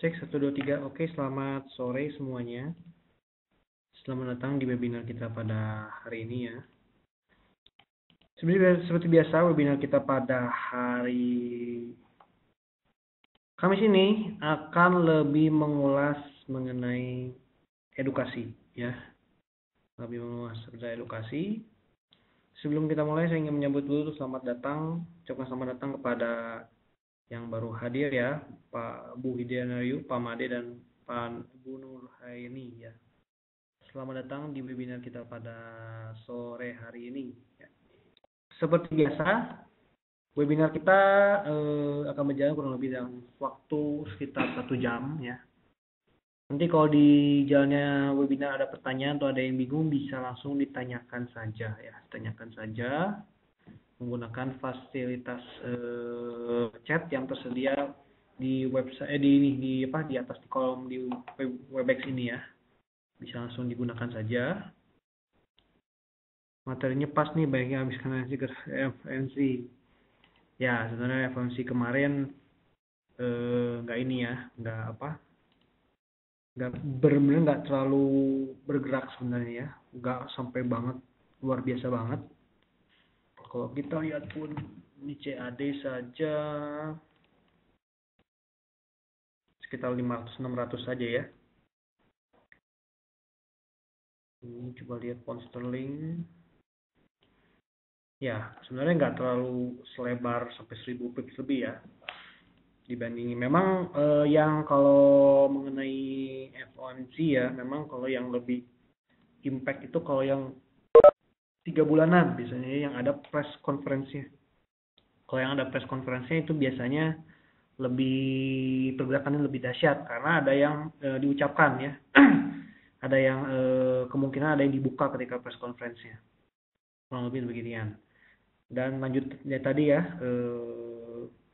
Cek 1, 2, 3. Oke, selamat sore semuanya. Selamat datang di webinar kita pada hari ini ya. Seperti biasa, webinar kita pada hari Kamis ini akan lebih mengulas mengenai edukasi ya. Lebih mengulas tentang edukasi. Sebelum kita mulai, saya ingin menyambut dulu selamat datang. Ucapkan selamat datang kepada yang baru hadir ya, Pak Bu Hidianayu, Pak Made, dan Pak Bu Nurhaini ya. Selamat datang di webinar kita pada sore hari ini. Seperti biasa, webinar kita akan berjalan kurang lebih dalam waktu sekitar 1 jam ya. Nanti kalau di jalannya webinar ada pertanyaan atau ada yang bingung, bisa langsung ditanyakan saja ya. Tanyakan saja menggunakan fasilitas chat yang tersedia di website di atas di kolom di Webex ini ya. Bisa langsung digunakan saja. Materinya pas nih, baiknya habiskan FNC. Ya, sebenarnya FNC kemarin benar-benar nggak terlalu bergerak sebenarnya ya, nggak sampai banget luar biasa banget. Kalau kita lihat pun ini CAD saja sekitar 500-600 saja ya. Ini coba lihat pound sterling. Ya, sebenarnya nggak terlalu selebar sampai 1000 pips lebih ya. Dibandingin memang yang kalau mengenai FOMC ya, memang kalau yang lebih impact itu kalau yang 3 bulanan biasanya yang ada press conference-nya. Kalau yang ada press conference-nya itu biasanya lebih pergerakannya lebih dahsyat karena ada yang diucapkan ya. Ada yang kemungkinan ada yang dibuka ketika press conference-nya. Kurang lebih beginian. Dan lanjut ya tadi ya,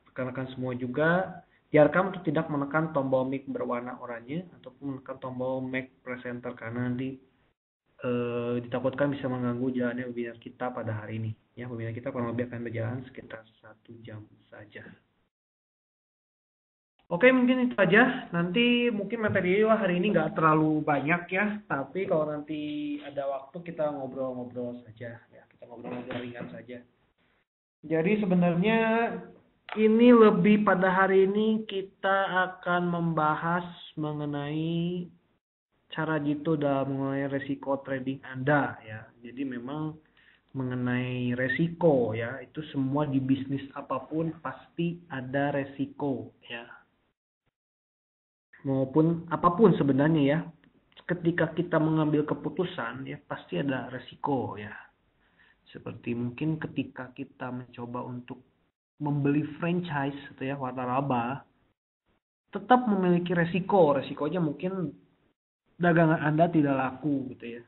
rekan-rekan semua juga diharapkan untuk tidak menekan tombol mic berwarna oranye ataupun menekan tombol mic presenter karena nanti ditakutkan bisa mengganggu jalannya webinar kita pada hari ini. Ya, webinar kita kurang lebih akan berjalan sekitar 1 jam saja. Oke, mungkin itu aja. Nanti mungkin materi hari ini nggak terlalu banyak ya, tapi kalau nanti ada waktu kita ngobrol-ngobrol saja ya, kita ngobrol-ngobrol ringan saja. Jadi sebenarnya ini lebih pada hari ini kita akan membahas mengenai cara jitu dalam mengenai resiko trading Anda ya. Jadi memang mengenai resiko ya, itu semua di bisnis apapun pasti ada resiko ya. Maupun apapun sebenarnya ya. Ketika kita mengambil keputusan ya pasti ada resiko ya. Seperti mungkin ketika kita mencoba untuk membeli franchise atau ya waralaba, tetap memiliki resiko. Resikonya mungkin dagangan Anda tidak laku gitu ya.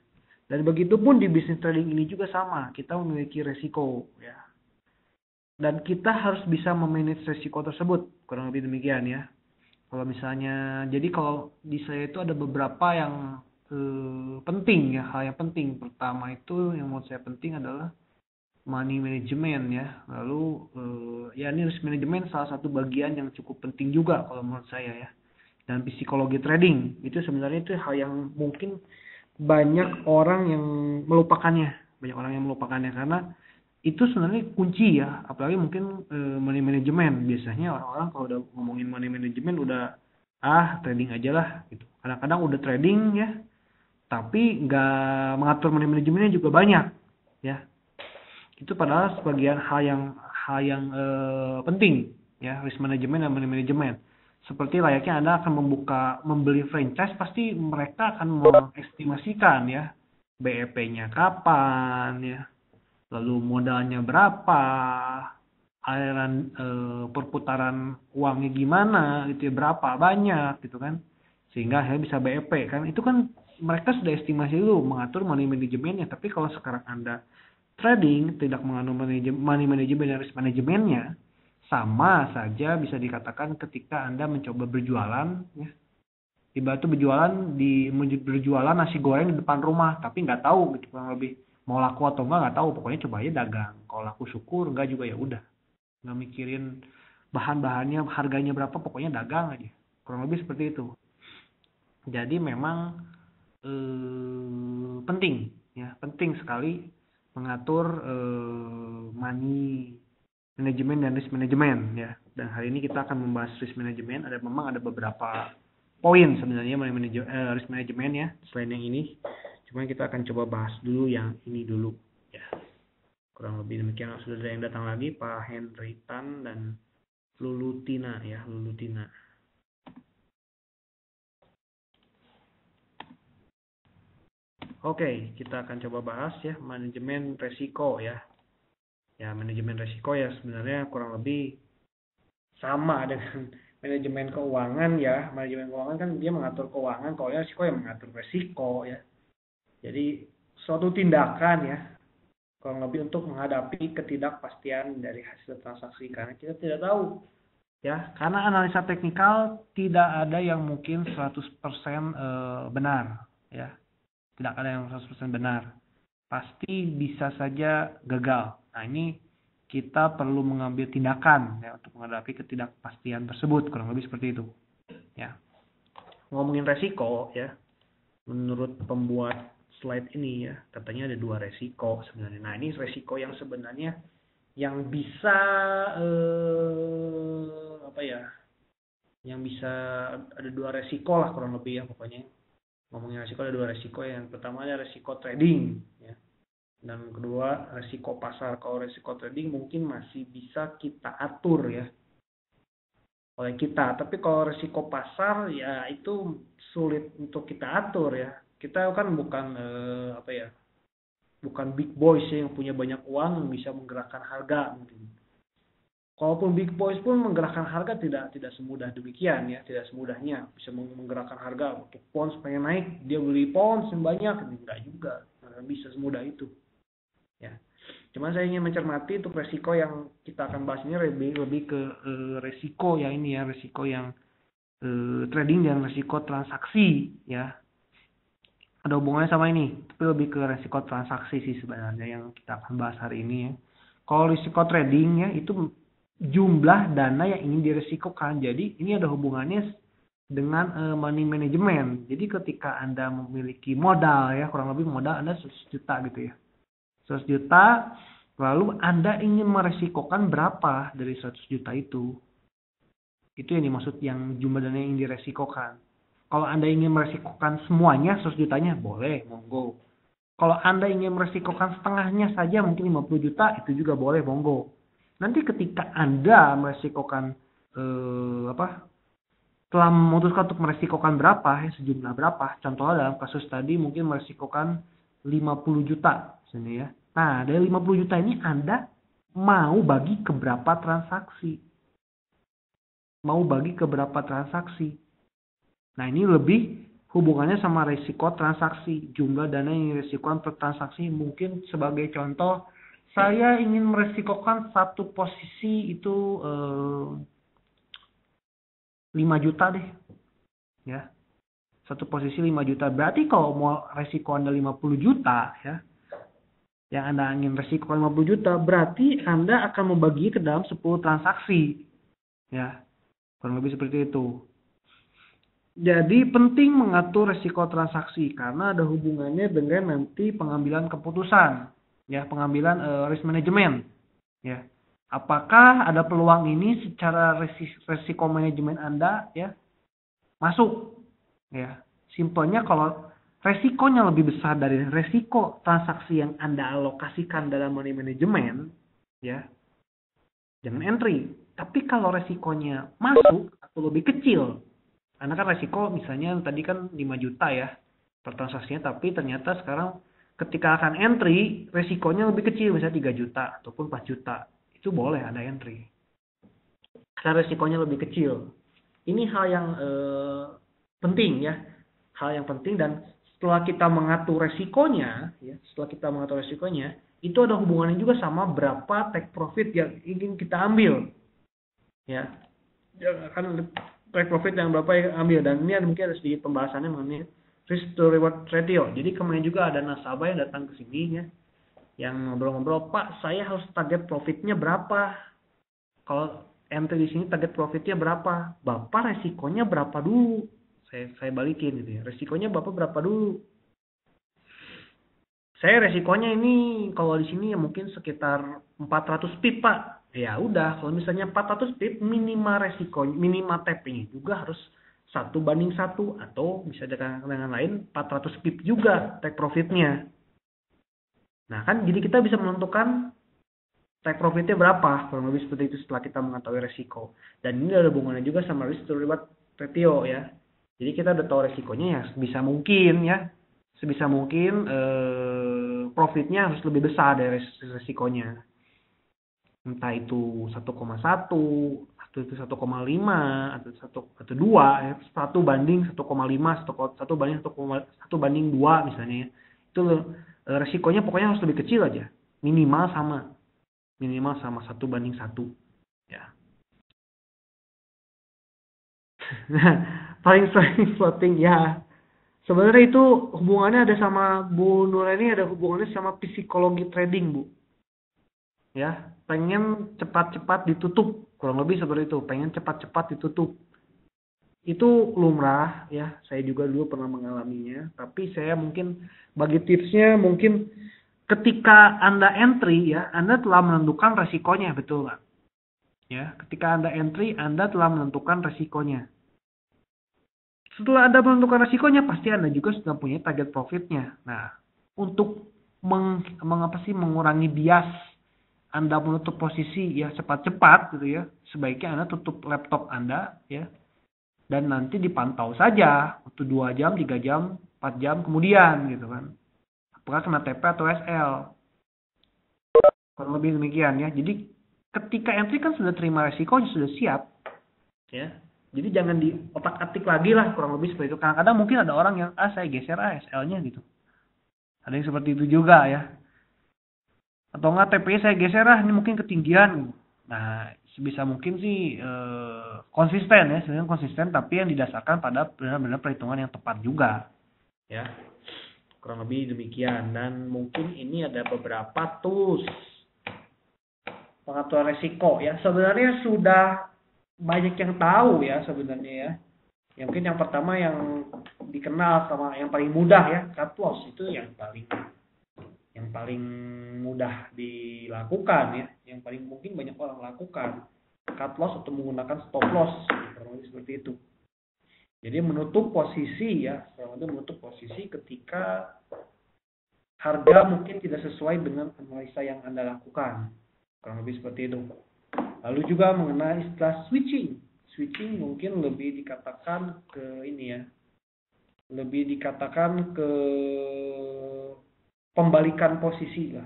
Dan begitu pun di bisnis trading ini juga sama, kita memiliki resiko ya. Dan kita harus bisa memanage resiko tersebut, kurang lebih demikian ya. Kalau misalnya, jadi kalau di saya itu ada beberapa yang penting ya, hal yang penting. Pertama itu yang menurut saya penting adalah money management ya. Lalu ya ini risk management salah satu bagian yang cukup penting juga kalau menurut saya ya. Dan psikologi trading itu sebenarnya itu hal yang mungkin banyak orang yang melupakannya, karena itu sebenarnya kunci ya. Apalagi mungkin money management, biasanya orang-orang kalau udah ngomongin money management udah trading aja lah gitu. Kadang-kadang udah trading ya, tapi nggak mengatur money managementnya juga banyak ya. Itu padahal sebagian hal yang penting ya, risk management dan money management. Seperti layaknya Anda akan membeli franchise, pasti mereka akan mengestimasikan ya BEP-nya kapan ya, lalu modalnya berapa, aliran perputaran uangnya gimana gitu ya, berapa banyak gitu kan, sehingga akhirnya bisa BEP kan. Itu kan mereka sudah estimasi dulu mengatur money managementnya. Tapi kalau sekarang Anda trading tidak mengatur money management dan risk managementnya, sama saja bisa dikatakan ketika Anda mencoba berjualan ya. Ibarat berjualan nasi goreng di depan rumah, tapi nggak tahu gitu, kurang lebih mau laku atau nggak tahu, pokoknya coba aja dagang. Kalau laku syukur, nggak juga ya udah. Nggak mikirin bahan-bahannya harganya berapa, pokoknya dagang aja. Kurang lebih seperti itu. Jadi memang penting ya, penting sekali mengatur money management dan risk management ya. Dan hari ini kita akan membahas risk management. Memang ada beberapa poin sebenarnya risk management ya selain yang ini. Cuma kita akan coba bahas dulu yang ini dulu ya. Kurang lebih demikian. Sudah ada yang datang lagi, Pak Henry Tan dan Lulutina ya, Lulutina. Oke, kita akan coba bahas ya manajemen resiko ya. Ya, manajemen resiko ya sebenarnya kurang lebih sama dengan manajemen keuangan ya. Manajemen keuangan kan dia mengatur keuangan, kalau resiko yang mengatur resiko ya. Jadi suatu tindakan ya kurang lebih untuk menghadapi ketidakpastian dari hasil transaksi karena kita tidak tahu ya, karena analisa teknikal tidak ada yang mungkin 100% benar ya. Tidak ada yang 100% benar. Pasti bisa saja gagal. Nah, ini kita perlu mengambil tindakan ya untuk menghadapi ketidakpastian tersebut, kurang lebih seperti itu. Ya. Ngomongin resiko ya. Menurut pembuat slide ini ya, katanya ada 2 resiko sebenarnya. Nah, ini resiko yang sebenarnya yang bisa Yang bisa ada 2 resiko lah kurang lebih ya pokoknya. Ngomongin resiko ada 2 resiko. Yang pertama ada resiko trading ya. Dan kedua resiko pasar. Kalau resiko trading mungkin masih bisa kita atur ya oleh kita. Tapi kalau resiko pasar ya itu sulit untuk kita atur ya. Kita kan bukan bukan big boys yang punya banyak uang yang bisa menggerakkan harga mungkin. Kalaupun big boys pun menggerakkan harga tidak semudah demikian ya, tidak semudahnya bisa menggerakkan harga untuk pounds pengen naik, dia beli pounds yang banyak, enggak juga, nggak bisa semudah itu. Ya, cuma saya ingin mencermati untuk resiko yang kita akan bahas ini lebih ke resiko ya ini ya, resiko yang trading dan resiko transaksi ya. Ada hubungannya sama ini, tapi lebih ke resiko transaksi sih sebenarnya yang kita akan bahas hari ini ya. Kalau risiko trading ya itu jumlah dana yang ingin diresikokan. Jadi ini ada hubungannya dengan money management. Jadi ketika Anda memiliki modal ya, kurang lebih modal Anda 100 juta gitu ya. 100 juta, lalu Anda ingin meresikokan berapa dari 100 juta itu. Itu yang dimaksud yang jumlah dana yang ingin diresikokan. Kalau Anda ingin meresikokan semuanya 100 jutanya, boleh, monggo. Kalau Anda ingin meresikokan setengahnya saja, mungkin 50 juta, itu juga boleh, monggo. Nanti ketika Anda meresikokan telah memutuskan untuk meresikokan berapa, sejumlah berapa, contohnya dalam kasus tadi mungkin meresikokan 50 juta misalnya ya. Nah, dari 50 juta ini Anda mau bagi ke berapa transaksi? Mau bagi ke berapa transaksi? Nah, ini lebih hubungannya sama risiko transaksi. Jumlah dana yang diresikokan per transaksi mungkin sebagai contoh saya ingin meresikokan satu posisi itu 5 juta deh. Ya. Satu posisi 5 juta. Berarti kalau mau resiko Anda 50 juta ya. Yang Anda ingin resikokan 50 juta, berarti Anda akan membagi ke dalam 10 transaksi. Ya. Kurang lebih seperti itu. Jadi penting mengatur resiko transaksi karena ada hubungannya dengan nanti pengambilan keputusan. Ya, pengambilan risk management ya. Apakah ada peluang ini secara resiko manajemen Anda ya masuk ya. Simpelnya kalau resikonya lebih besar dari resiko transaksi yang Anda alokasikan dalam money management ya, jangan entry. Tapi kalau resikonya masuk atau lebih kecil, karena kan resiko misalnya tadi kan 5 juta ya per transaksinya, tapi ternyata sekarang ketika akan entry, resikonya lebih kecil, misalnya 3 juta ataupun 4 juta. Itu boleh ada entry. Karena resikonya lebih kecil. Ini hal yang penting ya. Hal yang penting dan setelah kita mengatur resikonya, ya, itu ada hubungannya juga sama berapa take profit yang ingin kita ambil. Ya. Kan take profit yang berapa yang ambil. Dan ini mungkin ada sedikit pembahasannya mengenai risk to reward ratio. Jadi kemarin juga ada nasabah yang datang ke sini ya, yang ngobrol-ngobrol, Pak, saya harus target profitnya berapa? Kalau entry di sini target profitnya berapa, Bapak resikonya berapa dulu. Saya balikin gitu ya. Resikonya Bapak berapa dulu? Saya resikonya ini kalau di sini ya mungkin sekitar 400 pip, Pak. Ya udah, kalau misalnya 400 pip minimal resiko, minimal TP-nya juga harus 1:1 atau bisa dengan lain 400 pip juga take profitnya. Nah kan jadi kita bisa menentukan take profitnya berapa, kurang lebih seperti itu setelah kita mengetahui resiko. Dan ini ada hubungannya juga sama risk to reward ratio ya. Jadi kita udah tahu resikonya ya sebisa mungkin ya. Sebisa mungkin profitnya harus lebih besar dari resikonya. Entah itu 1,1, atau itu 1,5, atau 2 ya. 1:1,5, 1:2 misalnya ya. Itu resikonya pokoknya harus lebih kecil aja. Minimal sama 1:1 ya. Paling sering floating ya. Sebenarnya itu hubungannya ada sama Bu Nureni, ada hubungannya sama psikologi trading, Bu. Ya, pengen cepat-cepat ditutup, kurang lebih seperti itu. Pengen cepat-cepat ditutup. Itu lumrah ya, saya juga dulu pernah mengalaminya. Tapi saya mungkin bagi tipsnya mungkin ketika Anda entry ya, Anda telah menentukan resikonya, betul nggak? Ya, ketika Anda entry, Anda telah menentukan resikonya. Setelah Anda menentukan resikonya, pasti Anda juga sudah punya target profitnya. Nah, untuk mengurangi bias Anda menutup posisi ya cepat-cepat gitu ya, sebaiknya Anda tutup laptop Anda ya, dan nanti dipantau saja untuk 2 jam, 3 jam, 4 jam kemudian gitu kan. Apakah kena TP atau SL. Kurang lebih demikian ya. Jadi ketika entry kan sudah terima resikonya, sudah siap ya. Jadi jangan di otak-atik lagi lah, kurang lebih seperti itu. Kadang-kadang mungkin ada orang yang saya geser SL-nya gitu. Ada yang seperti itu juga ya. Atau enggak TP saya geser ini mungkin ketinggian. Nah, sebisa mungkin sih konsisten ya, sebenarnya konsisten tapi yang didasarkan pada benar-benar perhitungan yang tepat juga. Ya. Kurang lebih demikian, dan mungkin ini ada beberapa tools pengaturan resiko ya. Sebenarnya sudah banyak yang tahu ya sebenarnya ya. Yang mungkin yang pertama yang dikenal sama yang paling mudah ya, cut loss itu yang paling mudah dilakukan ya, yang paling mungkin banyak orang lakukan, cut loss atau menggunakan stop loss seperti itu. Jadi menutup posisi ya, menutup posisi ketika harga mungkin tidak sesuai dengan analisa yang Anda lakukan, kurang lebih seperti itu. Lalu juga mengenai istilah switching. Switching mungkin lebih dikatakan ke ini ya. Lebih dikatakan ke pembalikan posisi lah.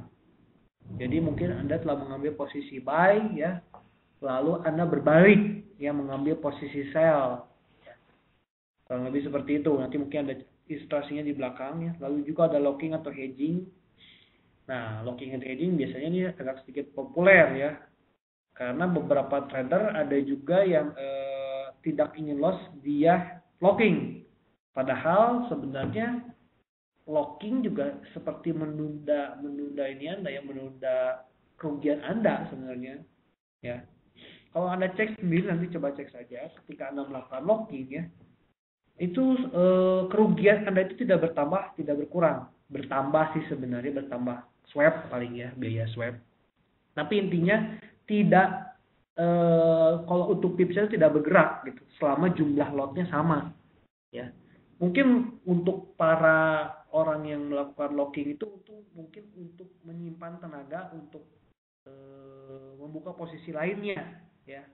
Jadi mungkin Anda telah mengambil posisi buy ya. Lalu Anda berbalik ya mengambil posisi sell. Kurang lebih seperti itu. Nanti mungkin ada ilustrasinya di belakang ya. Lalu juga ada locking atau hedging. Nah, locking and hedging biasanya ini agak sedikit populer ya. Karena beberapa trader ada juga yang tidak ingin loss, dia locking. Padahal sebenarnya locking juga seperti menunda ini Anda ya, menunda kerugian Anda sebenarnya. Ya. Kalau Anda cek sendiri, nanti coba cek saja ketika Anda melakukan locking ya. Itu kerugian Anda itu tidak bertambah, tidak berkurang. Bertambah sih sebenarnya, bertambah swap paling ya, biaya swap. Tapi intinya tidak kalau untuk pipsnya tidak bergerak gitu selama jumlah lotnya sama ya. Mungkin untuk para orang yang melakukan locking itu mungkin untuk menyimpan tenaga untuk membuka posisi lainnya ya.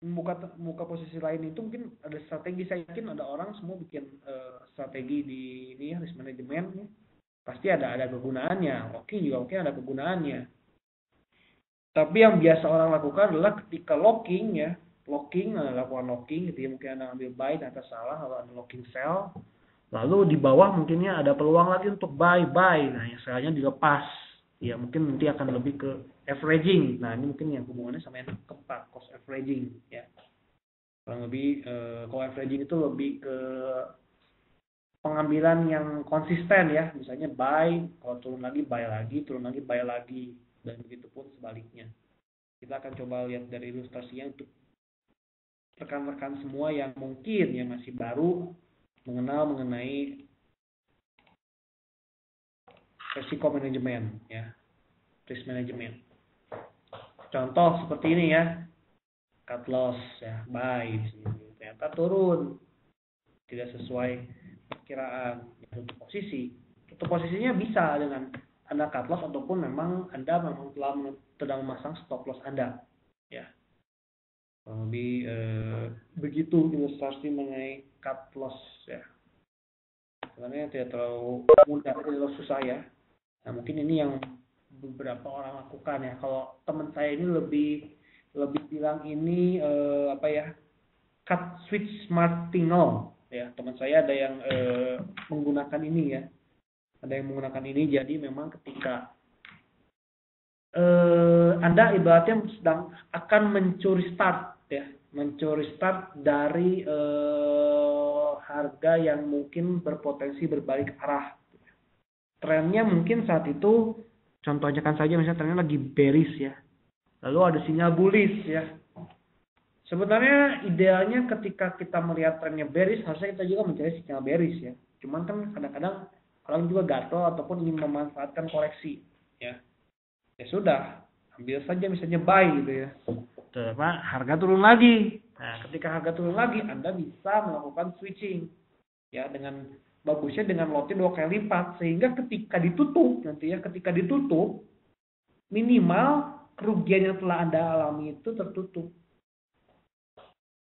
Membuka posisi lain itu mungkin ada strategi. Saya yakin ada orang semua bikin strategi di ini ya, risk management ya. Pasti ada kegunaannya. Locking juga mungkin ada kegunaannya. Tapi yang biasa orang lakukan adalah ketika locking ya, lakukan locking gitu ya, mungkin Anda ambil buy ternyata salah, lalu Anda locking sell, lalu di bawah mungkinnya ada peluang lagi untuk buy, nah yang sellnya dilepas, ya mungkin nanti akan lebih ke averaging. Nah ini mungkin yang hubungannya sama yang keempat, cost averaging ya. Kurang lebih kalau averaging itu lebih ke pengambilan yang konsisten ya, misalnya buy, kalau turun lagi buy lagi, turun lagi buy lagi, dan begitu pun sebaliknya. Kita akan coba lihat dari ilustrasinya untuk rekan-rekan semua yang mungkin yang masih baru mengenal mengenai risiko manajemen, ya, risk management. Contoh seperti ini ya, cut loss, ya, buy, ternyata turun, tidak sesuai perkiraan. Tutup posisinya bisa dengan Anda cut loss ataupun memang Anda memang sedang memasang stop loss Anda, ya. Lebih begitu ilustrasi mengenai cut loss, ya. Sebenarnya tidak terlalu mudah, tidak terlalu susah ya. Nah, mungkin ini yang beberapa orang lakukan ya. Kalau teman saya ini lebih bilang ini cut switch martingale ya. Teman saya ada yang menggunakan ini ya. Ada yang menggunakan ini, jadi memang ketika Anda ibaratnya sedang akan mencuri start ya, mencuri start dari harga yang mungkin berpotensi berbalik arah. Trennya mungkin saat itu, contohnya kan saja misalnya trennya lagi bearish ya, lalu ada sinyal bullish ya. Sebenarnya idealnya ketika kita melihat trennya bearish, harusnya kita juga mencari sinyal bearish ya. Cuman kan kadang-kadang orang juga gatel ataupun ingin memanfaatkan koreksi ya. Ya sudah, ambil saja misalnya buy gitu ya. Terus harga turun lagi. Nah, ketika harga turun lagi, Anda bisa melakukan switching ya, dengan bagusnya dengan lotnya 2 kali lipat, sehingga ketika ditutup nanti ya, ketika ditutup minimal kerugian yang telah Anda alami itu tertutup.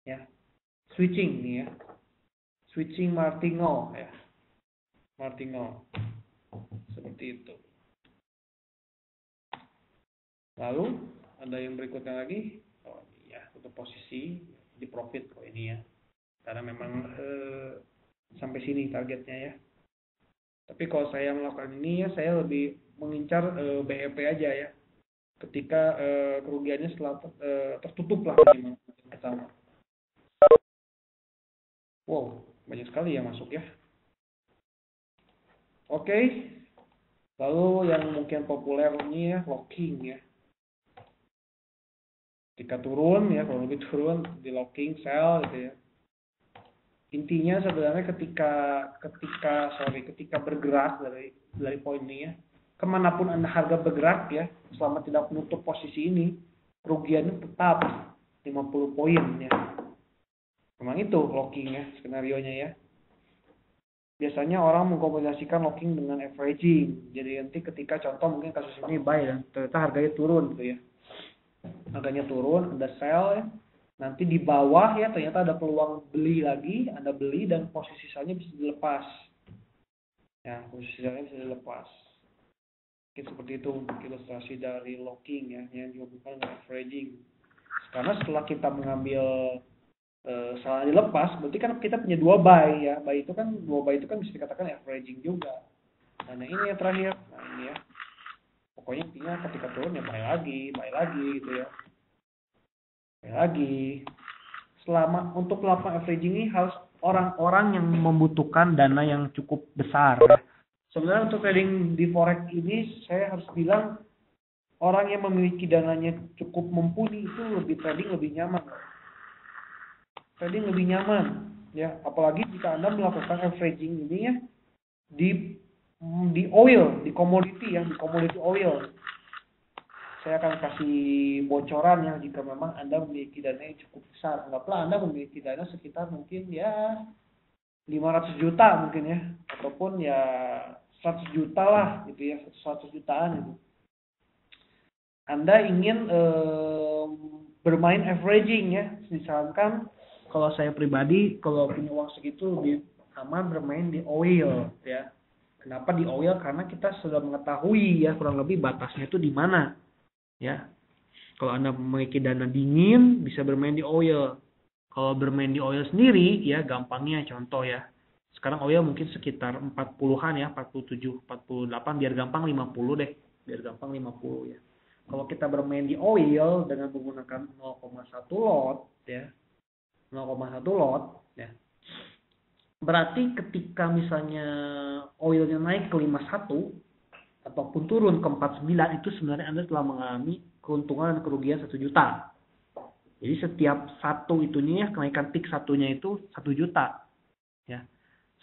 Ya. Switching nih ya. Switching martingale ya. Martingale. Seperti itu. Lalu ada yang berikutnya lagi, oh iya, untuk posisi di profit kok ini ya, karena memang sampai sini targetnya ya. Tapi kalau saya melakukan ini ya, saya lebih mengincar BEP aja ya, ketika kerugiannya setelah tertutup lah minimal pertama. Wow, banyak sekali yang masuk ya. Oke. Lalu yang mungkin populer ini ya, locking ya. Ketika turun ya, kalau lebih turun di locking sell gitu ya. Intinya sebenarnya ketika bergerak dari poin ini ya, kemanapun Anda harga bergerak ya, selama tidak menutup posisi ini, kerugiannya tetap 50 poin ya. Memang itu locking ya, skenario-nya ya. Biasanya orang mengkombinasikan locking dengan averaging. Jadi nanti ketika contoh mungkin kasus ini buy dan ternyata harganya turun gitu ya. Harganya turun, Anda sell ya. Nanti di bawah ya ternyata ada peluang beli lagi, Anda beli dan posisi sisanya bisa dilepas. Ya, posisi sisanya bisa dilepas. Mungkin seperti itu untuk ilustrasi dari locking ya, yang dihubungkan dengan averaging. Karena setelah kita mengambil salah dilepas, berarti kan kita punya 2 buy ya. Dua buy itu kan bisa dikatakan averaging juga. Nah, ini yang terakhir. Nah, ini ya. Pokoknya intinya ketika turun ya buy lagi gitu ya. Buy lagi. Untuk melakukan averaging ini harus orang-orang yang membutuhkan dana yang cukup besar. Sebenarnya untuk trading di forex ini saya harus bilang orang yang memiliki dananya cukup mumpuni itu trading lebih nyaman. Trading lebih nyaman ya, apalagi jika Anda melakukan averaging ini ya di oil, di komoditi oil. Saya akan kasih bocoran ya, jika memang Anda memiliki dana yang cukup besar. Anggaplah Anda memiliki dana sekitar mungkin ya 500 juta mungkin ya, ataupun ya 100 juta lah gitu ya, 100 jutaan gitu. Anda ingin bermain averaging ya, misalkan kalau saya pribadi kalau punya uang segitu lebih aman bermain di oil ya. Kenapa di oil? Karena kita sudah mengetahui ya kurang lebih batasnya itu di mana ya. Kalau Anda memiliki dana dingin bisa bermain di oil. Kalau bermain di oil sendiri ya gampangnya contoh ya. Sekarang oil mungkin sekitar 40-an ya, 47, 48, biar gampang 50 deh. Biar gampang 50 ya. Kalau kita bermain di oil dengan menggunakan 0,1 lot ya. 0,1 lot ya. Berarti ketika misalnya oilnya naik ke 51 ataupun turun ke 49, itu sebenarnya Anda telah mengalami keuntungan dan kerugian 1 juta. Jadi setiap satu itunya ya, kenaikan tik satunya itu 1 juta. Ya.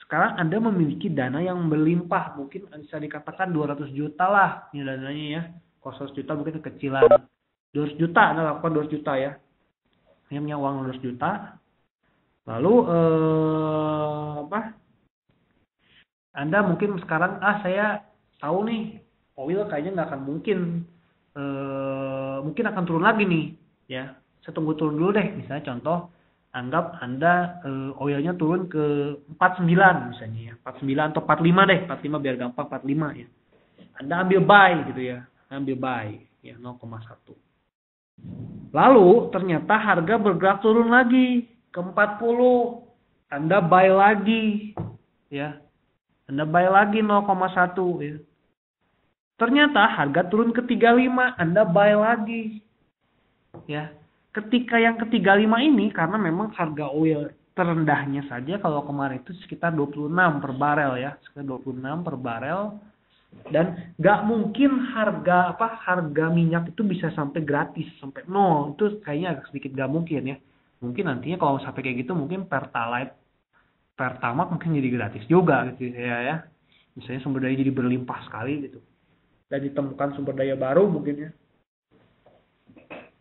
Sekarang Anda memiliki dana yang berlimpah, mungkin bisa dikatakan 200 juta lah ini dananya ya. Kalau 100 juta mungkin kekecilan. 200 juta Anda lakukan 200 juta ya. Hanya punya uang 200 juta. Lalu Anda mungkin sekarang saya tahu nih oil kayaknya nggak akan mungkin akan turun lagi nih ya. Saya tunggu turun dulu deh. Misalnya contoh, anggap Anda oilnya turun ke 49 misalnya ya. 49 atau 45 deh. 45 biar gampang, 45 ya. Anda ambil buy gitu ya. Ambil buy ya 0,1. Lalu ternyata harga bergerak turun lagi ke 40. Anda buy lagi ya. Anda buy lagi 0,1 ya. Ternyata harga turun ke 35, Anda buy lagi. Ya. Ketika yang ke 35 ini karena memang harga oil terendahnya saja kalau kemarin itu sekitar 26 per barel ya, sekitar 26 per barel. Dan nggak mungkin harga minyak itu bisa sampai gratis sampai nol, itu kayaknya agak sedikit nggak mungkin ya. Mungkin nantinya kalau sampai kayak gitu mungkin Pertalite, Pertamax mungkin jadi gratis juga gitu ya. Misalnya sumber daya jadi berlimpah sekali gitu dan ditemukan sumber daya baru mungkin ya.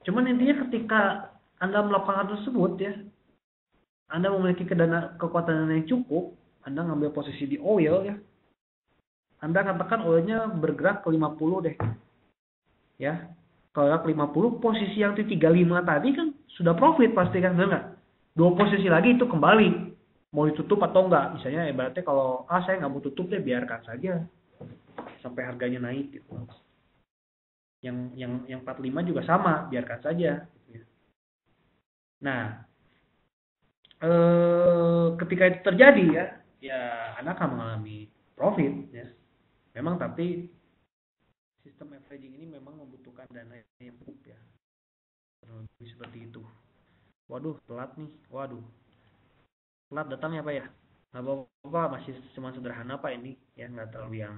Cuman intinya ketika Anda melakukan hal tersebut ya, Anda memiliki kekuatan dana yang cukup, Anda ngambil posisi di oil ya. Anda katakan oilnya bergerak ke 50 deh. Ya. Kalau ke 50, posisi yang di 35 tadi kan sudah profit pasti kan, benar nggak? 2 posisi lagi itu kembali. Mau ditutup atau enggak? Misalnya ibaratnya kalau saya nggak mau tutup deh, biarkan saja sampai harganya naik gitu. Yang 45 juga sama, biarkan saja. Nah, ketika itu terjadi ya Anda akan mengalami profit ya. Memang tapi sistem averaging ini memang membutuhkan dana yang cukup ya. Lebih seperti itu. Waduh, telat nih. Waduh. Telat datangnya Pak ya. Nggak apa-apa, masih cuma sederhana Pak ini ya, nggak terlalu yang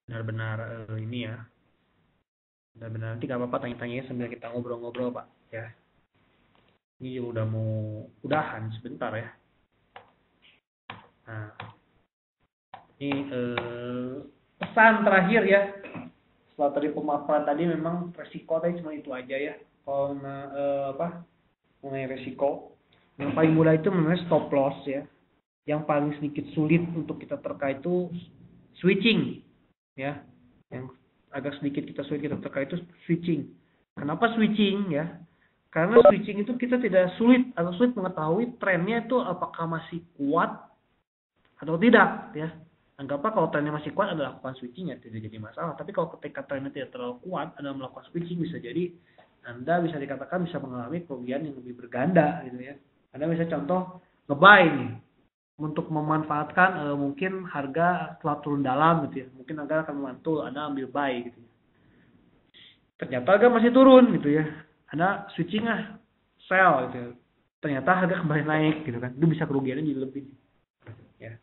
benar-benar ini ya. Benar-benar nanti nggak apa-apa tanya-tanya sambil kita ngobrol-ngobrol Pak ya. Ini udah mau udahan sebentar ya. Nah, ini pesan terakhir ya. Setelah tadi pemaparan tadi memang resiko tadi cuma itu aja ya. Kalau mengenai resiko, yang paling mudah itu mengenai stop loss ya. Yang paling sedikit sulit untuk kita terkait itu switching ya. Yang agak sedikit kita terkait itu switching. Kenapa switching ya? Karena switching itu kita tidak sulit mengetahui trennya itu apakah masih kuat atau tidak ya. Anggaplah kalau trennya masih kuat Anda lakukan switching ya tidak jadi masalah. Tapi kalau ketika trennya tidak terlalu kuat Anda melakukan switching, bisa jadi Anda bisa dikatakan bisa mengalami kerugian yang lebih berganda gitu ya. Anda bisa contoh nge-buy nih untuk memanfaatkan mungkin harga telah turun dalam gitu ya. Mungkin harga akan memantul, Anda ambil buy gitu ya. Ternyata harga masih turun gitu ya. Anda switching sell gitu. Ternyata harga kembali naik gitu kan. Itu bisa kerugiannya jadi lebih. Ya.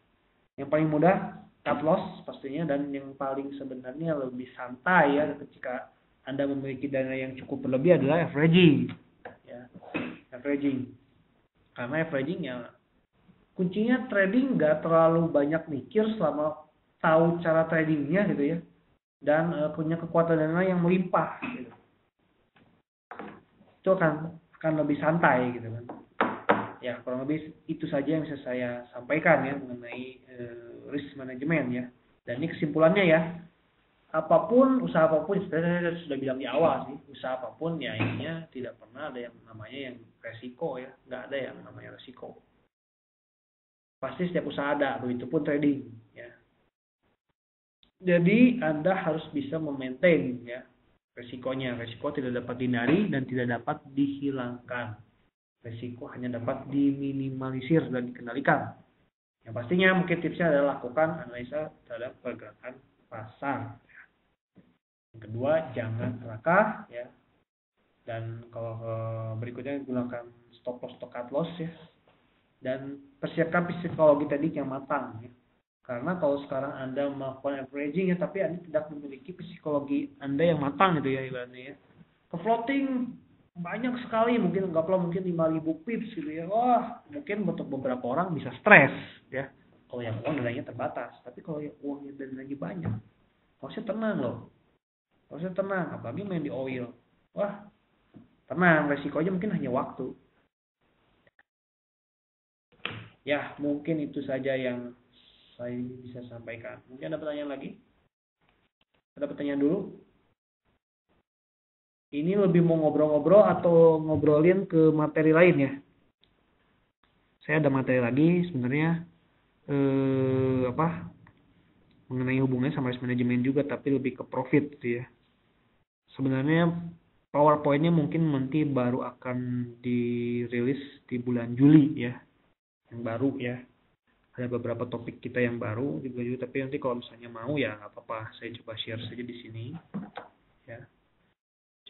Yang paling mudah cut loss pastinya, dan yang paling sebenarnya lebih santai ya ketika Anda memiliki dana yang cukup berlebih adalah averaging. Ya. Averaging. Karena averaging ya kuncinya trading nggak terlalu banyak mikir selama tahu cara tradingnya gitu ya. Dan punya kekuatan dana yang melimpah gitu. Itu akan lebih santai gitu kan. Ya kurang lebih itu saja yang bisa saya sampaikan ya mengenai risk management ya. Dan ini kesimpulannya ya, usaha apapun sebenarnya saya sudah bilang di awal sih, usaha apapun ya intinya tidak pernah ada yang namanya yang resiko ya, nggak ada yang namanya resiko. Pasti setiap usaha ada, begitu pun trading ya. Jadi Anda harus bisa memaintain ya resikonya. Resiko tidak dapat dihindari dan tidak dapat dihilangkan. Resiko hanya dapat diminimalisir dan dikendalikan. Yang pastinya mungkin tipsnya adalah lakukan analisa terhadap pergerakan pasar. Yang kedua, jangan serakah ya. Dan kalau berikutnya gunakan stop loss atau cut loss ya. Dan persiapkan psikologi trading yang matang ya. Karena kalau sekarang Anda melakukan averaging ya, tapi Anda tidak memiliki psikologi Anda yang matang gitu ya ibaratnya ya. Ke floating banyak sekali, mungkin anggaplah mungkin 5.000 pips gitu ya. Wah, mungkin untuk beberapa orang bisa stres ya. Kalau yang uang dananya terbatas, tapi kalau yang uangnya dan lagi banyak, harusnya tenang loh. Harusnya tenang, apalagi main di oil. Wah, tenang, resikonya mungkin hanya waktu. Ya, mungkin itu saja yang saya bisa sampaikan. Mungkin ada pertanyaan lagi? Ada pertanyaan dulu? Ini lebih mau ngobrol-ngobrol atau ngobrolin ke materi lain ya? Saya ada materi lagi sebenarnya mengenai hubungannya sama risk management juga, tapi lebih ke profit gitu ya. Sebenarnya PowerPoint-nya mungkin nanti baru akan dirilis di bulan Juli ya, yang baru ya. Ada beberapa topik kita yang baru di bulan Juli, tapi nanti kalau misalnya mau ya nggak apa-apa, saya coba share saja di sini ya.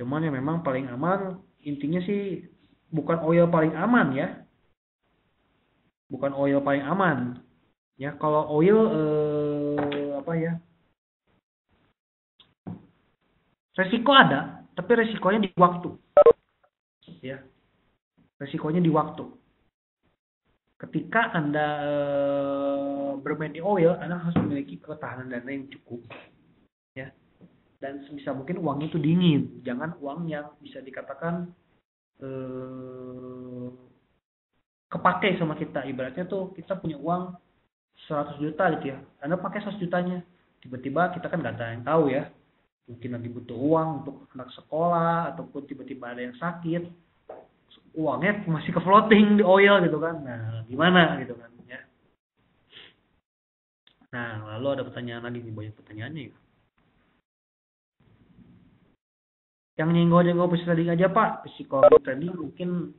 Cuman yang memang paling aman, intinya sih bukan oil paling aman ya. Bukan oil paling aman. Ya, kalau oil resiko ada, tapi resikonya di waktu. Ya. Resikonya di waktu. Ketika Anda bermain di oil, Anda harus memiliki ketahanan dana yang cukup. Ya. Dan sebisa mungkin uangnya itu dingin, jangan uang yang bisa dikatakan kepake sama kita. Ibaratnya tuh kita punya uang 100 juta gitu ya, Anda pakai 100 jutanya, tiba-tiba kita kan nggak ada yang tahu ya, mungkin lagi butuh uang untuk anak sekolah, ataupun tiba-tiba ada yang sakit, uangnya masih ke floating di oil gitu kan, nah gimana gitu kan ya. Nah, lalu ada pertanyaan lagi nih, banyak pertanyaannya ya. Yang nyenggol-nyenggol physical trading aja Pak, psikologi trading mungkin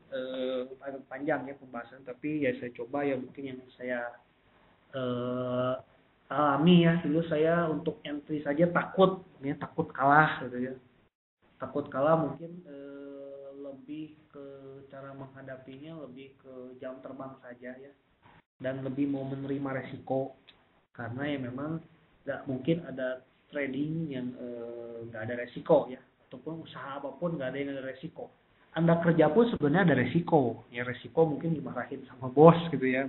agak panjang ya pembahasan, tapi ya saya coba ya mungkin yang saya alami ya. Dulu saya untuk entry saja takut kalah gitu ya. Takut kalah mungkin lebih ke cara menghadapinya lebih ke jam terbang saja ya, dan lebih mau menerima resiko, karena ya memang nggak mungkin ada trading yang nggak ada resiko ya, ataupun usaha apapun nggak ada yang ada resiko. Anda kerja pun sebenarnya ada resiko ya, resiko mungkin dimarahin sama bos gitu ya.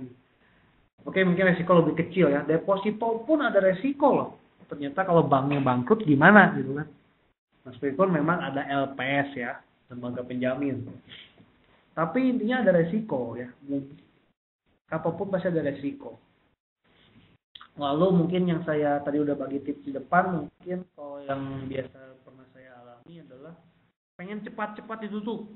Oke, mungkin resiko lebih kecil ya. Deposito pun ada resiko loh. Ternyata kalau banknya bangkrut gimana gitu kan. Meskipun memang ada LPS ya, lembaga penjamin. Tapi intinya ada resiko ya. Apapun pasti ada resiko. Lalu mungkin yang saya tadi udah bagi tips di depan, mungkin kalau yang biasa pernah saya alami adalah pengen cepat-cepat ditutup.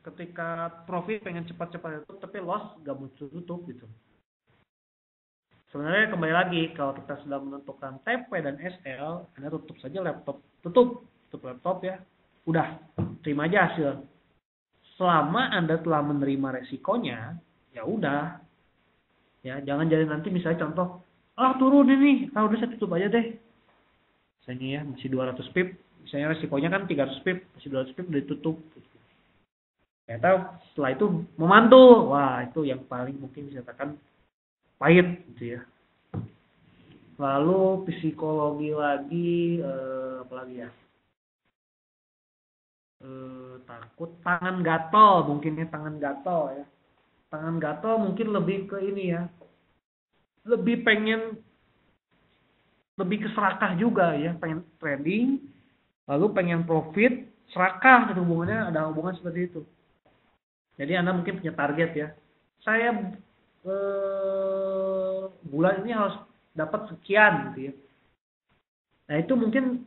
Ketika profit pengen cepat-cepat ditutup, tapi loss gak muncul tutup gitu. Sebenarnya kembali lagi, kalau kita sudah menentukan TP dan SL, Anda tutup saja laptop, tutup laptop ya, udah terima aja hasil. Selama Anda telah menerima resikonya, ya udah, ya jangan jadi nanti misalnya contoh, turun ini, udah saya tutup aja deh. Misalnya ya masih 200 pip, misalnya resikonya kan 300 pip, masih 200 pip udah ditutup. Ya tahu, setelah itu memantul, wah itu yang paling mungkin bisa katakan pahit gitu ya. Lalu psikologi lagi apalagi ya, takut tangan gatal, mungkin ya tangan gatal ya. Tangan gatal mungkin lebih ke ini ya, lebih keserakah juga ya, pengen trading lalu pengen profit, serakah gitu, hubungannya ada hubungan seperti itu. Jadi Anda mungkin punya target ya, saya bulan ini harus dapat sekian gitu ya. Nah itu mungkin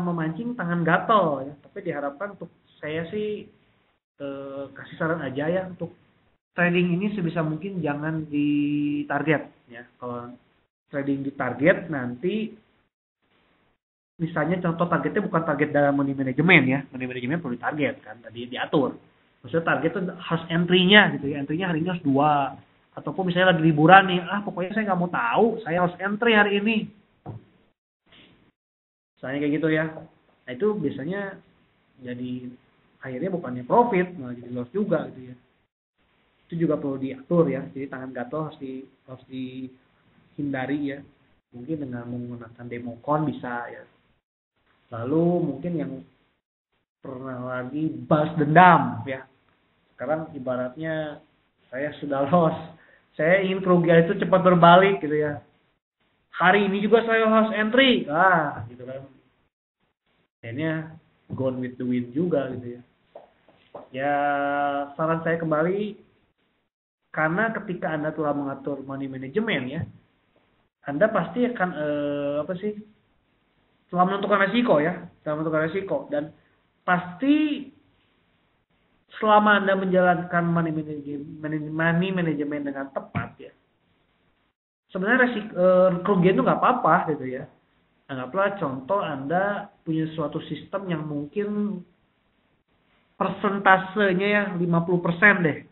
memancing tangan gatal ya. Tapi diharapkan untuk saya sih kasih saran aja ya, untuk trading ini sebisa mungkin jangan ditarget ya. Kalau trading ditarget nanti, misalnya contoh targetnya bukan target dalam money management ya. Money management perlu ditarget kan, tadi diatur. Maksudnya target itu harus entry-nya gitu ya. Entry-nya hari ini harus 2. Ataupun misalnya lagi liburan nih, pokoknya saya nggak mau tahu, saya harus entry hari ini. Misalnya kayak gitu ya. Nah itu biasanya jadi akhirnya bukannya profit, malah jadi loss juga gitu ya. Itu juga perlu diatur ya. Jadi tangan gatal harus dihindari ya. Mungkin dengan menggunakan democon bisa ya. Lalu mungkin yang pernah lagi balas dendam ya. Sekarang ibaratnya saya sudah loss, saya ingin kerugian itu cepat berbalik gitu ya. Hari ini juga saya harus entry, gitu kan. Akhirnya gone with the wind juga gitu ya. Ya saran saya kembali, karena ketika Anda telah mengatur money management ya, Anda pasti akan telah menentukan resiko, dan pasti selama Anda menjalankan money management dengan tepat ya, sebenarnya kerugian itu nggak apa-apa gitu ya. Anggaplah contoh Anda punya suatu sistem yang mungkin persentasenya ya 50% deh.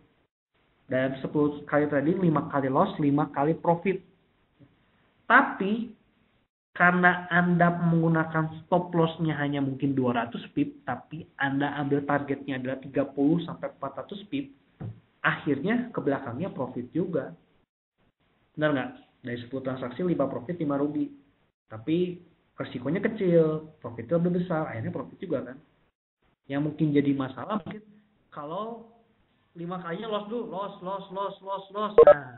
Dan 10 kali trading, 5 kali loss, 5 kali profit. Tapi karena Anda menggunakan stop loss-nya hanya mungkin 200 pip, tapi Anda ambil targetnya adalah 30 sampai 400 pip, akhirnya ke belakangnya profit juga. Benar nggak? Dari 10 transaksi 5 profit, 5 rugi. Tapi resikonya kecil, profitnya lebih besar, akhirnya profit juga kan. Yang mungkin jadi masalah mungkin kalau 5 kalinya loss dulu, loss. Nah,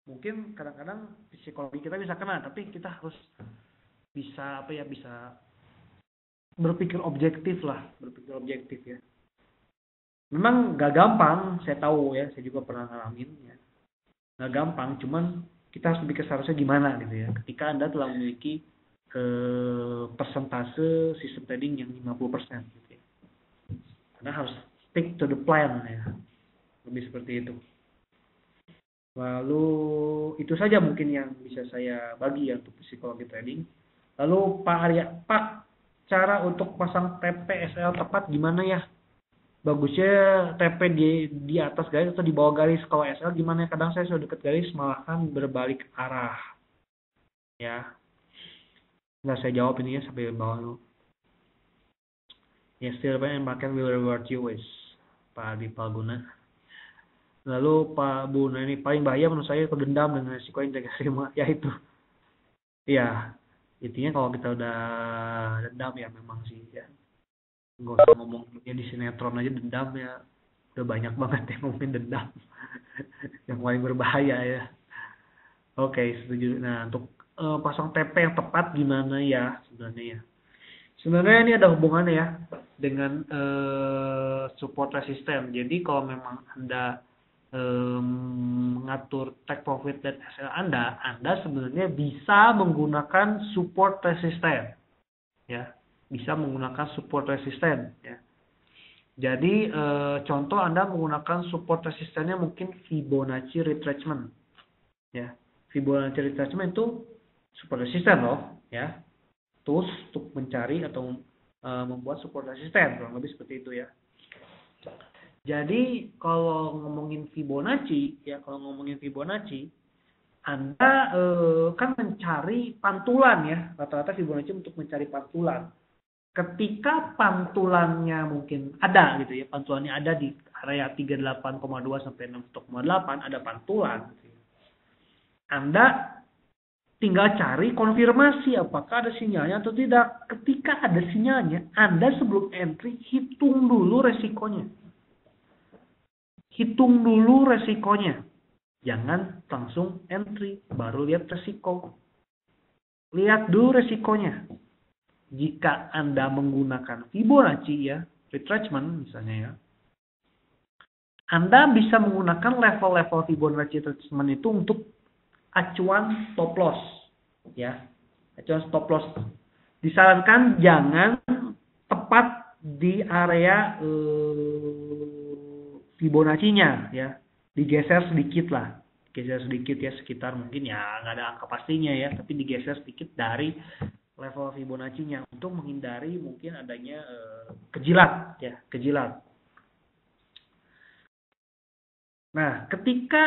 mungkin kadang-kadang psikologi kita bisa kena, tapi kita harus bisa bisa berpikir objektif ya. Memang gak gampang, saya tahu ya, saya juga pernah ngalamin ya. Gak gampang, cuman kita harus berpikir seharusnya gimana gitu ya. Ketika Anda telah memiliki persentase sistem trading yang 50% gitu ya. Karena harus stick to the plan ya. Lebih seperti itu. Lalu itu saja mungkin yang bisa saya bagi ya untuk psikologi trading. Lalu Pak Arya, Pak, cara untuk pasang TP SL tepat gimana ya? Bagusnya TP di atas garis atau di bawah garis? Kalau SL gimana? Kadang saya sudah dekat garis malahan berbalik arah. Ya. Nggak saya jawab ini ya sampai bawah dulu. Ya, still and market will reward you wes. Pak Adi Palguna. Lalu Pak Buna, ini paling bahaya menurut saya itu dendam dengan risiko integrasi ya itu. Iya. Intinya kalau kita udah dendam ya memang sih ya. Nggak usah ngomongnya di sinetron aja dendam ya. Udah banyak banget yang ngomongin dendam. Yang paling berbahaya ya. Oke, setuju. Nah, untuk pasang TP yang tepat gimana ya sebenarnya ya. Sebenarnya ini ada hubungannya ya dengan support resisten. Jadi kalau memang Anda mengatur take profit dan SL Anda sebenarnya bisa menggunakan support resisten. Ya, bisa menggunakan support resisten ya. Jadi contoh Anda menggunakan support resistennya mungkin Fibonacci retracement. Ya. Fibonacci retracement itu support resisten loh, ya. Tools untuk mencari atau membuat support resisten, kurang lebih seperti itu ya. Jadi kalau ngomongin Fibonacci, Anda kan mencari pantulan ya, rata-rata Fibonacci untuk mencari pantulan. Ketika pantulannya mungkin ada gitu ya, pantulannya ada di area 38,2 sampai 6,8 ada pantulan. Gitu ya. Anda tinggal cari konfirmasi apakah ada sinyalnya atau tidak. Ketika ada sinyalnya, Anda sebelum entry hitung dulu resikonya. Jangan langsung entry, baru lihat resiko. Lihat dulu resikonya. Jika Anda menggunakan Fibonacci ya, retracement misalnya ya, Anda bisa menggunakan level-level Fibonacci retracement itu untuk acuan stop loss. Ya, acuan stop loss. Disarankan jangan tepat di area Fibonacci-nya ya, digeser sedikit lah, ya, sekitar mungkin ya nggak ada angka pastinya ya, tapi digeser sedikit dari level Fibonacci-nya untuk menghindari mungkin adanya kejilat. Nah, ketika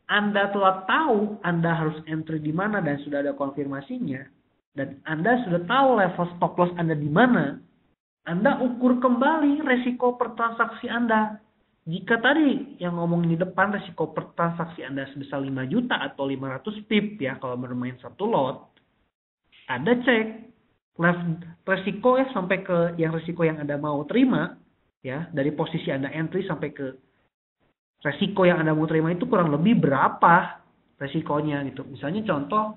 Anda telah tahu Anda harus entry di mana dan sudah ada konfirmasinya, dan Anda sudah tahu level stop loss Anda di mana, Anda ukur kembali resiko per transaksi Anda. Jika tadi yang ngomongin di depan resiko per transaksi Anda sebesar 5 juta atau 500 pip ya kalau bermain satu lot, Anda cek resiko ya sampai ke resiko yang Anda mau terima ya, dari posisi Anda entry sampai ke resiko yang Anda mau terima itu kurang lebih berapa resikonya gitu. Misalnya contoh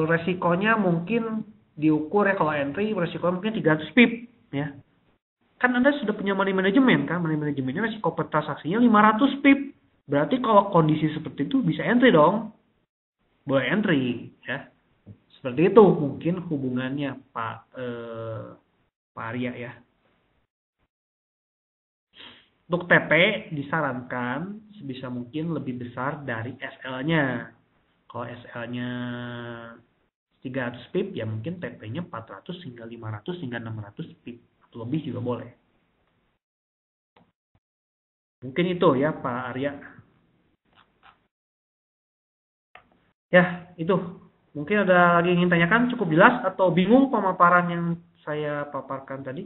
resikonya mungkin diukur ya kalau entry resikonya mungkin 300 pip ya. Kan Anda sudah punya money management kan, money managementnya resiko per transaksinya 500 pip. Berarti kalau kondisi seperti itu bisa entry dong. Boleh entry ya. Seperti itu mungkin hubungannya Pak Arya ya. Untuk TP disarankan sebisa mungkin lebih besar dari SL-nya. Kalau SL-nya 300 pip ya mungkin TP-nya 400 hingga 500 hingga 600 pip. Lebih juga boleh. Mungkin itu ya Pak Arya. Ya, itu. Mungkin ada lagi yang ingin tanyakan, cukup jelas atau bingung pemaparan yang saya paparkan tadi?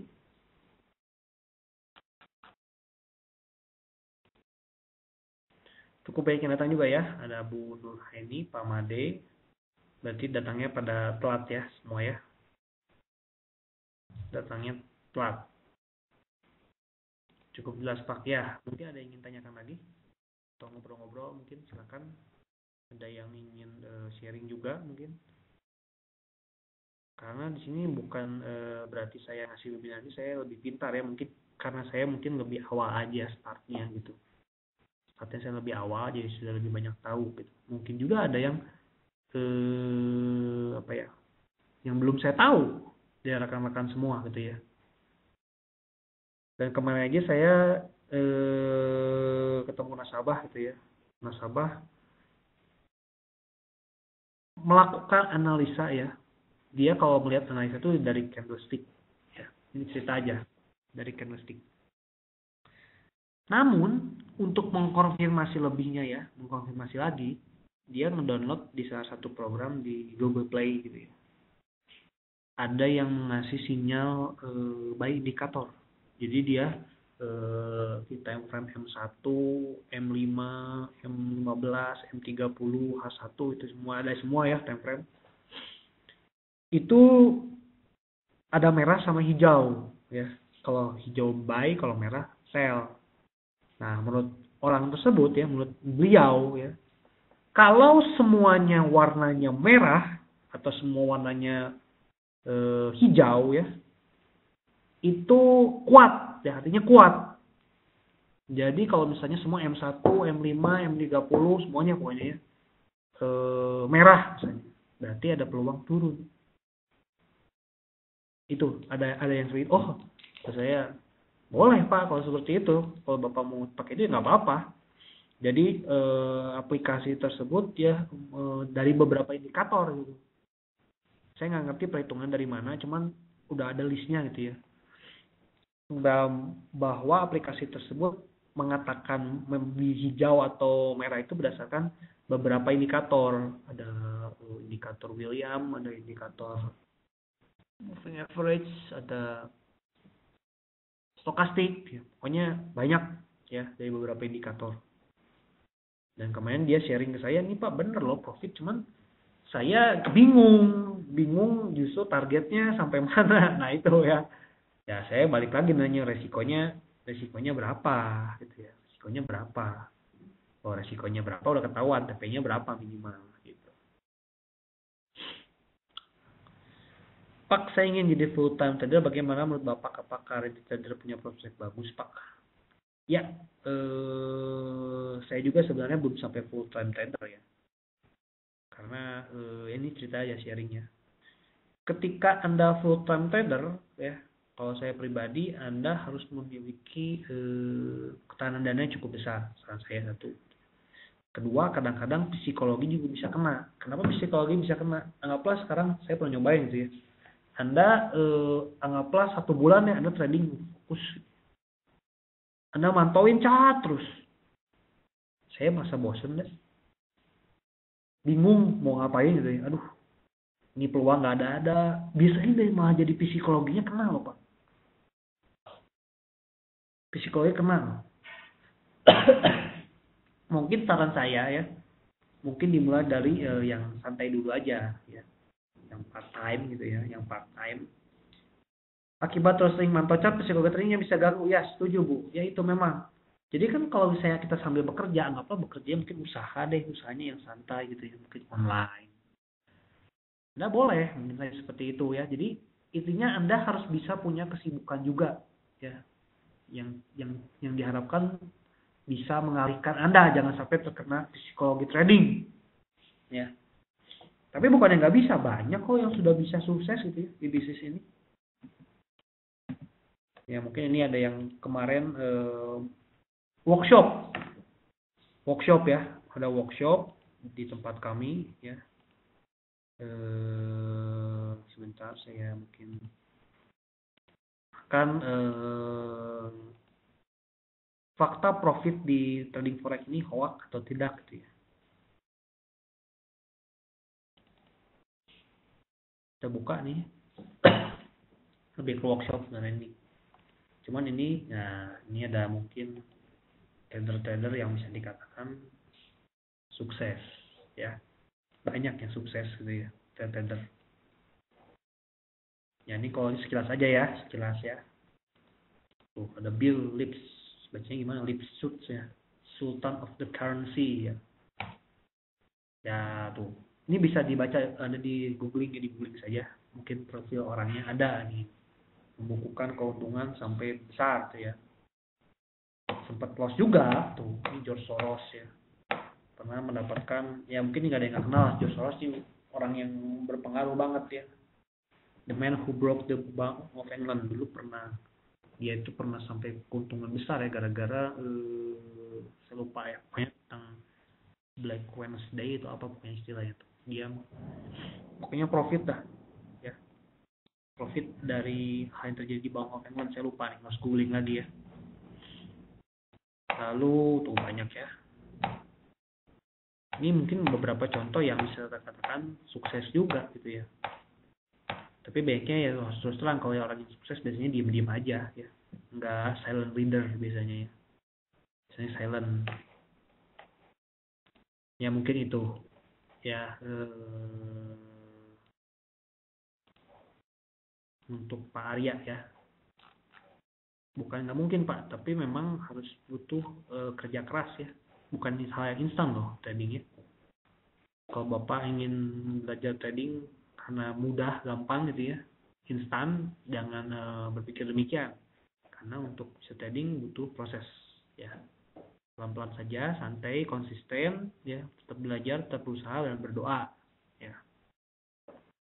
Cukup banyak yang datang juga ya. Ada Bu Nurhaini, Pak Made. Berarti datangnya pada telat ya semua ya. Datangnya telat. Cukup jelas Pak ya. Mungkin ada yang ingin tanyakan lagi? Atau ngobrol-ngobrol mungkin silakan. Ada yang ingin sharing juga mungkin. Karena di sini bukan berarti saya ngasih webinar ini saya lebih pintar ya, mungkin karena saya mungkin lebih awal aja startnya gitu. Startnya saya lebih awal jadi sudah lebih banyak tahu gitu. Mungkin juga ada yang apa ya, yang belum saya tahu dari rekan-rekan semua gitu ya. Dan kemarin aja saya ketemu nasabah gitu ya. Nasabah melakukan analisa ya. Dia kalau melihat analisa itu dari candlestick ya. Ini cerita aja dari candlestick. Namun untuk mengkonfirmasi lebihnya ya, mengkonfirmasi lagi, dia ngedownload di salah satu program di Google Play gitu ya. Ada yang ngasih sinyal buy indikator. Jadi dia di time frame M1, M5, M15, M30, H1 itu semua ada semua ya time frame. Itu ada merah sama hijau ya. Kalau hijau buy, kalau merah sell. Nah, menurut orang tersebut ya, menurut beliau ya, kalau semuanya warnanya merah atau semua warnanya hijau ya, itu kuat ya, artinya kuat. Jadi kalau misalnya semua M1, M5, M30 semuanya pokoknya ya, merah misalnya, berarti ada peluang turun. Itu ada yang seperti oh saya boleh Pak kalau seperti itu, kalau Bapak mau pakai itu nggak apa-apa. Jadi aplikasi tersebut ya dari beberapa indikator gitu. Saya nggak ngerti perhitungan dari mana, cuman udah ada listnya gitu ya. Bahwa aplikasi tersebut mengatakan hijau atau merah itu berdasarkan beberapa indikator. Ada indikator William, ada indikator moving average, ada stokastik, ya. Pokoknya banyak ya dari beberapa indikator. Dan kemarin dia sharing ke saya, nih Pak bener loh profit, cuman saya bingung justru targetnya sampai mana. Nah itu ya. Ya saya balik lagi nanya resikonya berapa gitu ya. Resikonya berapa? Oh resikonya berapa udah ketahuan, TP-nya berapa minimal gitu. Pak, saya ingin jadi full time trader, bagaimana menurut Bapak, apakah ready trader punya prospek bagus Pak? Ya, saya juga sebenarnya belum sampai full time trader ya. Karena ini cerita aja sharingnya. Ketika Anda full time trader ya, kalau saya pribadi Anda harus memiliki ketahanan dana yang cukup besar, saran saya satu. Kedua, kadang-kadang psikologi juga bisa kena. Kenapa psikologi bisa kena? Anggaplah sekarang saya pernah nyobain gitu ya. Anda anggaplah 1 bulan ya Anda trading fokus. Anda mantauin chart terus. Saya merasa bosen deh. Bingung mau ngapain gitu ya. Aduh, ini peluang nggak ada. Biasanya deh malah jadi psikologinya kena loh Pak. psikologi kenal. Mungkin saran saya ya, mungkin dimulai dari yang santai dulu aja ya, yang part time gitu ya, yang part time. Akibat terus sering mantau cat, psikologi trainingnya bisa ganggu. Ya, setuju Bu. Ya itu memang. Jadi kan kalau misalnya kita sambil bekerja, anggaplah bekerja mungkin usaha deh, usahanya yang santai gitu ya, mungkin online. Anda boleh menilai seperti itu ya. Jadi intinya Anda harus bisa punya kesibukan juga ya, yang diharapkan bisa mengalihkan Anda jangan sampai terkena psikologi trading ya. Tapi bukan yang nggak bisa, banyak kok yang sudah bisa sukses gitu ya di bisnis ini. Ya mungkin ini ada yang kemarin workshop ya, ada workshop di tempat kami ya. Sebentar saya mungkin akan fakta profit di trading forex ini hoax atau tidak gitu ya. Kita buka nih, lebih ke workshop sebenarnya ini. Cuman ini, nah ini ada mungkin trader-trader yang bisa dikatakan sukses ya, banyak yang sukses gitu ya, trader. Ya ini kalau sekilas aja ya, sekilas ya. Tuh ada Bill Lips, bacanya gimana? Lipschutz ya, Sultan of the Currency ya. Ya tuh, ini bisa dibaca, ada di googling saja, mungkin profil orangnya ada nih, membukukan keuntungan sampai besar tuh ya. Sempat loss juga tuh, ini George Soros ya, pernah mendapatkan, ya mungkin nggak ada yang kenal George Soros ini, orang yang berpengaruh banget ya, the man who broke the Bank of England. Dulu pernah, dia itu pernah sampai keuntungan besar ya, gara-gara saya lupa ya, pokoknya tentang Black Wednesday itu apa pokoknya istilahnya tuh, dia pokoknya profit dah ya, profit dari hal yang terjadi di Bank of England, saya lupa nih, harus googling lagi ya. Lalu tuh banyak ya, ini mungkin beberapa contoh yang bisa dikatakan sukses juga gitu ya. Tapi baiknya ya terus terang, kalau orang yang sukses biasanya diem-diem aja ya, nggak silent leader biasanya ya, biasanya silent ya. Mungkin itu ya untuk Pak Arya ya. Bukan nggak mungkin Pak, tapi memang harus butuh kerja keras ya, bukan hal yang instan loh trading ya. Kalau Bapak ingin belajar trading karena mudah, gampang gitu ya, instan, jangan berpikir demikian. Karena untuk bisa trading butuh proses ya, pelan-pelan saja, santai, konsisten ya, tetap belajar, tetap berusaha dan berdoa ya.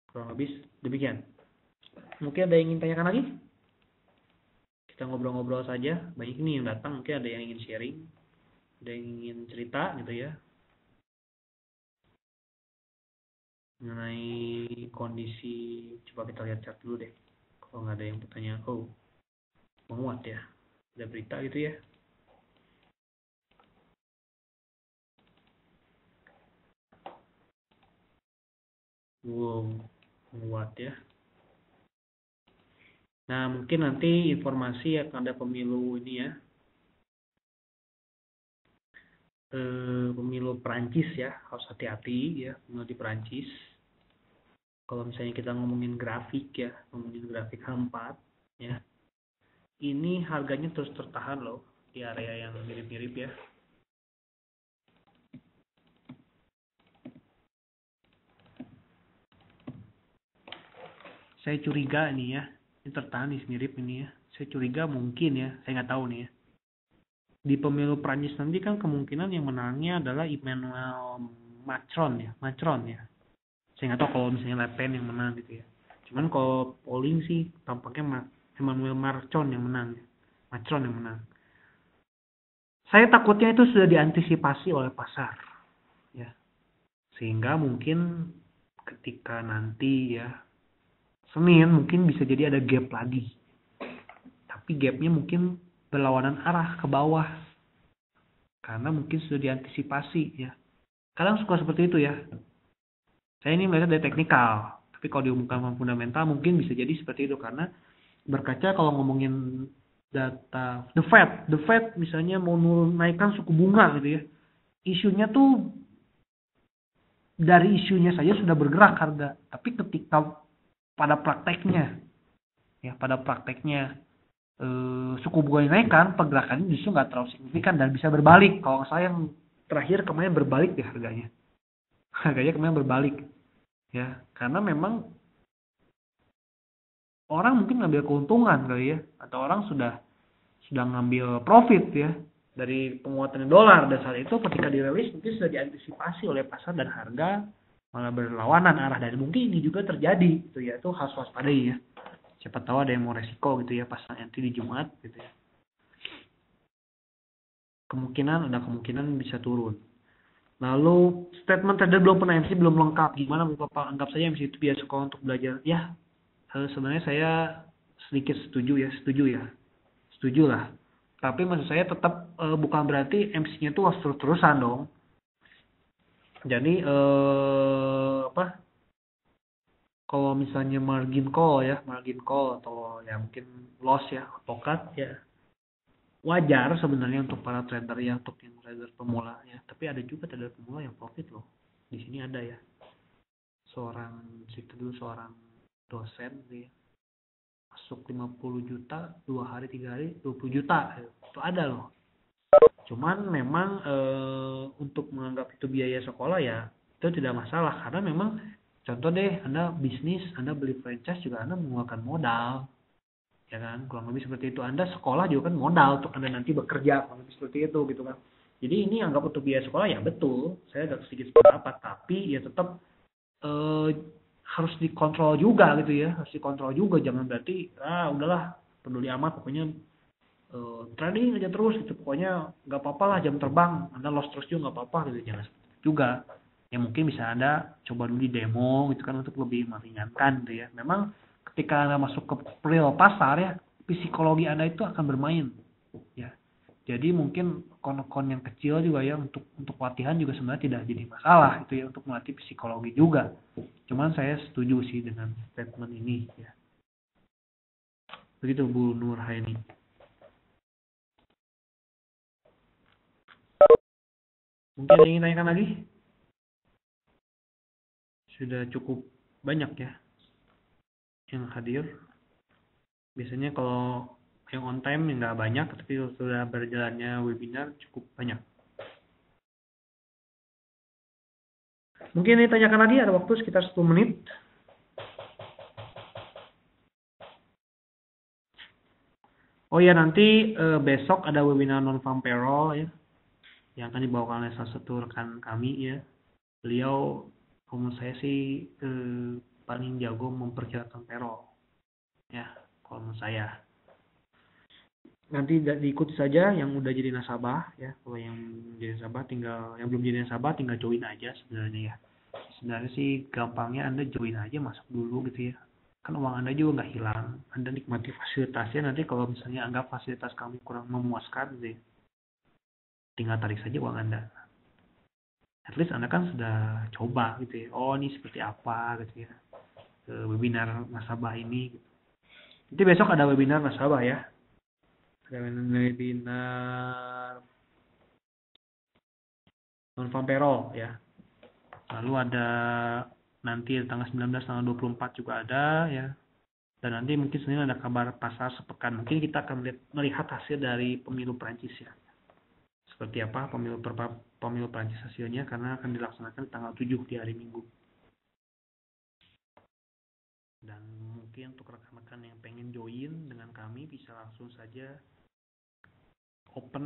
Kurang lebih demikian. Mungkin ada yang ingin tanyakan lagi? Kita ngobrol-ngobrol saja, banyak ini yang datang, mungkin ada yang ingin sharing, ada yang ingin cerita gitu ya, mengenai kondisi. Coba kita lihat chat dulu deh, kalau nggak ada yang bertanya. Oh, menguat ya, ada berita gitu ya. Wow, menguat ya. Nah, mungkin nanti informasi akan ada pemilu ini ya, pemilu Perancis ya, harus hati-hati ya, pemilu di Perancis. Kalau misalnya kita ngomongin grafik ya, ngomongin grafik H4 ya, ini harganya terus tertahan loh di area yang mirip-mirip ya. Saya curiga nih ya, ini tertahan di mirip ini ya. Saya curiga mungkin ya, saya nggak tahu nih ya. Di pemilu Prancis nanti kan kemungkinan yang menangnya adalah Emmanuel Macron ya, Saya nggak tahu kalau misalnya Le Pen yang menang gitu ya. Cuman kalau polling sih tampaknya Emmanuel Macron yang menang ya. Macron yang menang. Saya takutnya itu sudah diantisipasi oleh pasar ya. Sehingga mungkin ketika nanti ya Senin mungkin bisa jadi ada gap lagi. Tapi gapnya mungkin berlawanan arah ke bawah. Karena mungkin sudah diantisipasi ya. Kadang suka seperti itu ya. Saya ini melihat dari teknikal. Tapi kalau diumumkan fundamental mungkin bisa jadi seperti itu. Karena berkaca kalau ngomongin data the Fed misalnya mau naikkan suku bunga gitu ya. Isunya tuh dari isunya saja sudah bergerak harga, tapi ketika pada prakteknya suku bunga dinaikkan, pergerakannya justru nggak terlalu signifikan dan bisa berbalik. Kalau saya yang terakhir kemarin berbalik deh harganya. Harganya kemarin berbalik. Ya, karena memang orang mungkin ngambil keuntungan kali ya, atau orang sudah ngambil profit ya dari penguatan dolar, dan saat itu ketika dirilis mungkin sudah diantisipasi oleh pasar dan harga malah berlawanan arah, dan mungkin ini juga terjadi gitu ya, itu harus waspadai ya. Siapa tahu ada yang mau resiko gitu ya pas nanti di Jumat gitu ya. Ada kemungkinan bisa turun. Lalu statement trader belum pernah MC belum lengkap. Gimana Bapak anggap saja MC itu biasa sekolah untuk belajar? Ya, sebenarnya saya sedikit setuju ya. Setuju lah. Tapi maksud saya tetap bukan berarti MC-nya itu harus terus-terusan dong. Jadi kalau misalnya margin call atau ya mungkin loss ya, atau cut ya, wajar sebenarnya untuk para trader ya, untuk yang trader pemula ya. Tapi ada juga trader pemula yang profit loh. Di sini ada ya. Seorang dosen dia masuk 50 juta 2 hari 3 hari 20 juta itu ada loh. Cuman memang untuk menganggap itu biaya sekolah ya itu tidak masalah, karena memang contoh deh, Anda bisnis, Anda beli franchise juga Anda mengeluarkan modal, ya kan, kurang lebih seperti itu. Anda sekolah juga kan modal untuk Anda nanti bekerja, kurang lebih seperti itu gitu kan. Jadi ini anggap untuk biaya sekolah ya betul, saya agak sedikit sependapat, tapi ya tetap harus dikontrol juga gitu ya, jangan berarti udahlah peduli amat pokoknya trading aja terus gitu, pokoknya nggak apa-apa lah jam terbang Anda loss terus juga nggak apa-apa gitu, jangan seperti itu juga ya. Mungkin bisa Anda coba dulu di demo gitu kan untuk lebih meringankan gitu ya. Memang ketika Anda masuk ke real pasar ya, psikologi Anda itu akan bermain ya. Jadi mungkin kon-kon yang kecil juga ya, untuk latihan juga sebenarnya tidak jadi masalah itu ya, untuk melatih psikologi juga. Cuman saya setuju sih dengan statement ini ya. Begitu Bu Nurhaini. Mungkin yang ingin tanyakan lagi? Sudah cukup banyak ya yang hadir. Biasanya kalau yang on time nggak banyak, tapi sudah berjalannya webinar cukup banyak. Mungkin ditanyakan lagi, ada waktu sekitar 10 menit. Oh ya, nanti besok ada webinar non-farm payroll ya, yang akan dibawakan oleh salah satu rekan kami ya. Beliau, menurut saya sih paling jago memperkirakan payroll ya, kalau menurut saya. Nanti diikuti saja yang udah jadi nasabah ya. Kalau yang jadi nasabah yang belum jadi nasabah tinggal join aja sebenarnya ya. Sebenarnya sih gampangnya Anda join aja, masuk dulu gitu ya. Kan uang Anda juga nggak hilang. Anda nikmati fasilitasnya, nanti kalau misalnya anggap fasilitas kami kurang memuaskan gitu ya, tinggal tarik saja uang Anda. At least Anda kan sudah coba gitu ya. Oh ini seperti apa gitu ya. Webinar nasabah ini gitu. Nanti besok ada webinar nasabah ya. Ada webinar non-farm payroll ya. Lalu ada nanti tanggal 19, tanggal 24 juga ada ya. Dan nanti mungkin Senin ada kabar pasar sepekan. Mungkin kita akan melihat hasil dari pemilu Prancis ya. Seperti apa pemilu Prancis hasilnya, karena akan dilaksanakan tanggal 7 di hari Minggu. Dan mungkin untuk rekan-rekan yang pengen join dengan kami bisa langsung saja open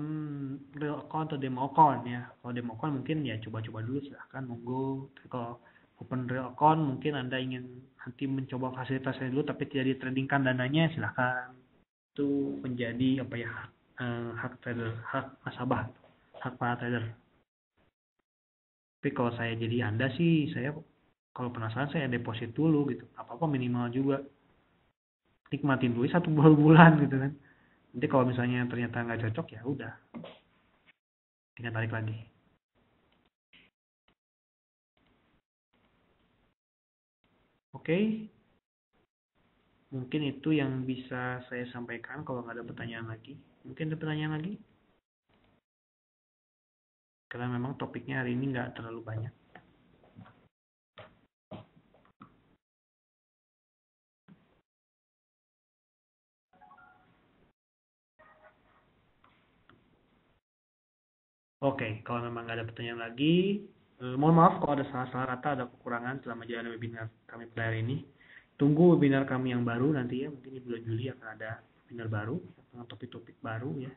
real account atau demo account ya. Kalau demo account mungkin ya coba-coba dulu, silahkan monggo. Kalau open real account mungkin Anda ingin nanti mencoba fasilitasnya dulu tapi tidak ditradingkan dananya, silahkan. Itu menjadi hak trader, hak nasabah, hak para trader. Tapi kalau saya jadi Anda sih, saya kalau penasaran saya deposit dulu gitu, apa-apa minimal juga, nikmatin dulu 1 bulan gitu kan. Nanti kalau misalnya ternyata nggak cocok ya udah, tinggal tarik lagi. Oke. Mungkin itu yang bisa saya sampaikan. Kalau nggak ada pertanyaan lagi, mungkin ada pertanyaan lagi? Karena memang topiknya hari ini nggak terlalu banyak. Oke, kalau memang nggak ada pertanyaan lagi, mohon maaf kalau ada salah-salah kata, ada kekurangan selama jalan webinar kami pada hari ini. Tunggu webinar kami yang baru nanti ya, mungkin di bulan Juli akan ada webinar baru dengan topik-topik baru ya.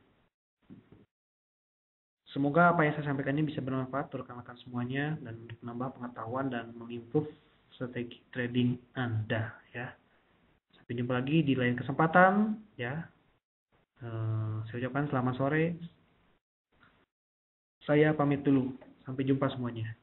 Semoga apa yang saya sampaikan ini bisa bermanfaat untuk rekan-rekan semuanya dan untuk menambah pengetahuan dan mengimprove strategi trading Anda ya. Sampai jumpa lagi di lain kesempatan ya. Saya ucapkan selamat sore. Saya pamit dulu. Sampai jumpa semuanya.